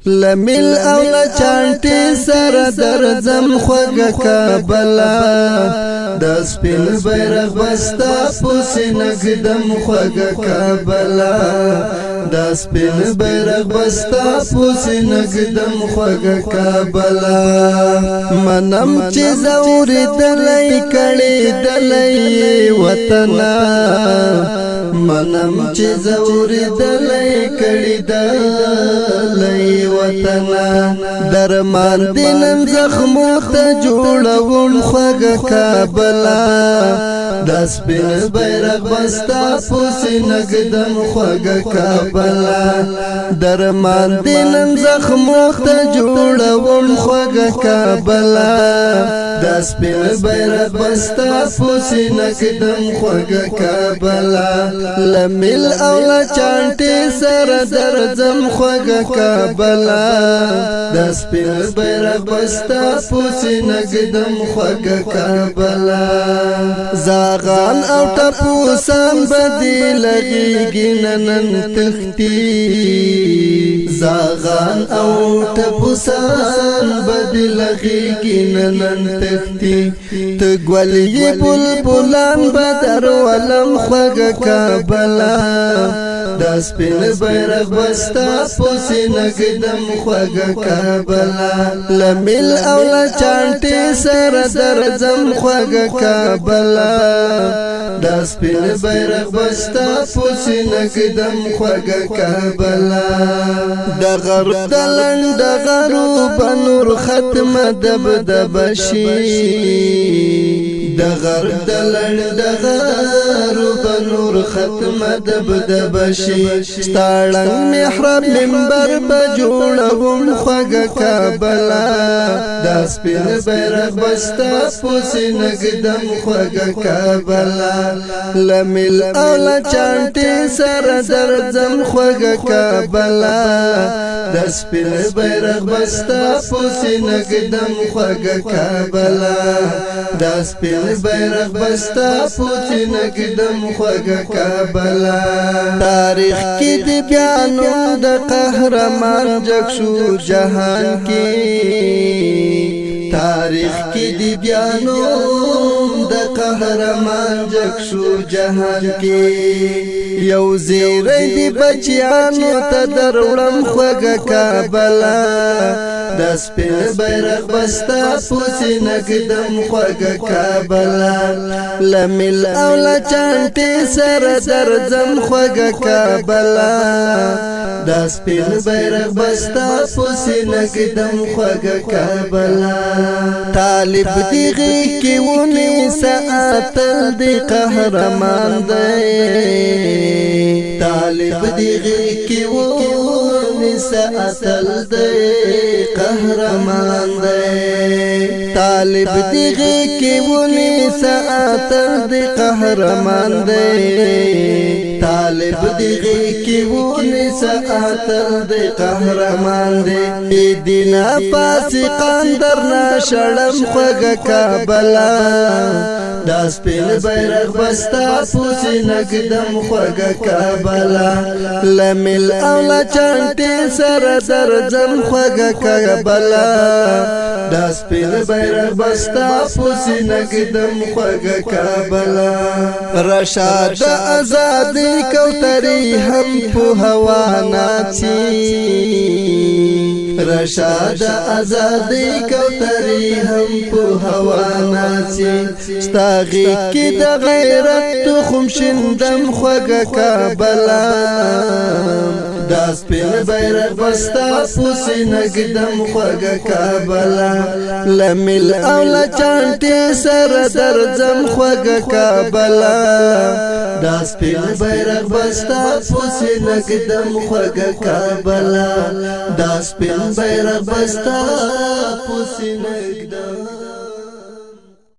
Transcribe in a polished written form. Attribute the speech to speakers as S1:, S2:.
S1: لمیل او لچانټي سره درځم خوږه کابله د سپین بیرغ بستا پوسینه ږدم خوږه کابله د سپین بیرغ بستا پوسینه ږدم خوږه کابله منم چې زورېدلی کړې دلی وطنه منم چې زورېدلی کړې دلی وطنه درمان دې نن زخمو ته جوړوم خوږه کابله د سپین بیرغ بستا پوسینه ږدم خوږه کابله درمان دې نن زخمو ته جوړوم خوږه کابله د سپین بیرغ بستا پوسینه ږدم خوږه کابله لمیل او لچانټي سره درځم خوږه کابله د سپین بیرغ بستا پوسینه ږدم خوږه کابله زاغان او ټپوسان بدی لګیږي نن تختی زاغان او ټپوسان بدی لګیږي نن تختی ته ګولې بلبلان بدر ولم خوږه کابله د سپین بیرغ بستا پوسینه ږدم خوږه کابله لمیل او لچانټي سره درځم خوږه کابله د سپین بیرغ بستا پوسینه ږدم خوږه کابله د غرب د لنډ غروب نور ختمه دبدبه شي د غرب د لنډ غروب نور ختمه دبدبه شي ستاړنګ محراب منبر به جوړوم خوږه کابله د سپین بیرغ بستا پوسینه ږدم خوږه کابله لمیل او لچانټي سره درځم خوږه کابله د سپین بیرغ بستا پوسینه ږدم خوږه کابله د سپین بیرغ بستا پوسینه ږدم خوږه کابله تاریخ کې د بیانو د قهرمان جګ شو جهان کې تاریخ کې د بیانو د قهرمان جګ شو جهان کې یو زیری د بچیانو ته دروړم خوږه کابله د سپین بیرغ بستا پوسینه ږدم خوږه کابله لمیل او لچانټي سره درځم خوږه کابله د سپین بیرغ بستا پوسینه ږدم خوږه کابله طالب دی غیږ کې ونیسه اتل دی قهرمان دی طالب دی غیږ کې ونیسه اتل دی قهرمان دی طالب دی غیږ کې ونیسه اتل دی قهرمان دی طالب دی غیږ کې ونیسه اتل دی قهرمان دی دینا فاسقان درنا شړم خوږه کابله د سپین بیرغ بستا پوسینه ږدم خوږه کابله لمیل او لچانټي سره درځم خوږه کابله د سپین بیرغ بستا پوسینه ږدم خوږه کابله رشاد آزادۍ کوترې هم په هوا ناڅي رشاد آزادۍ کوترې هم په هوا ناڅي ستا غیږ کې د غیرت تخم شیندم خوږه کابله د سپین بیرغ بستا پوسینه ږدم خوږه کابله لمیل او لچانټي سره درځم خوږه کابله د سپین بیرغ بستا پوسینه ږدم خوږه کابله د سپین بیرغ بستا پوسینه ږدم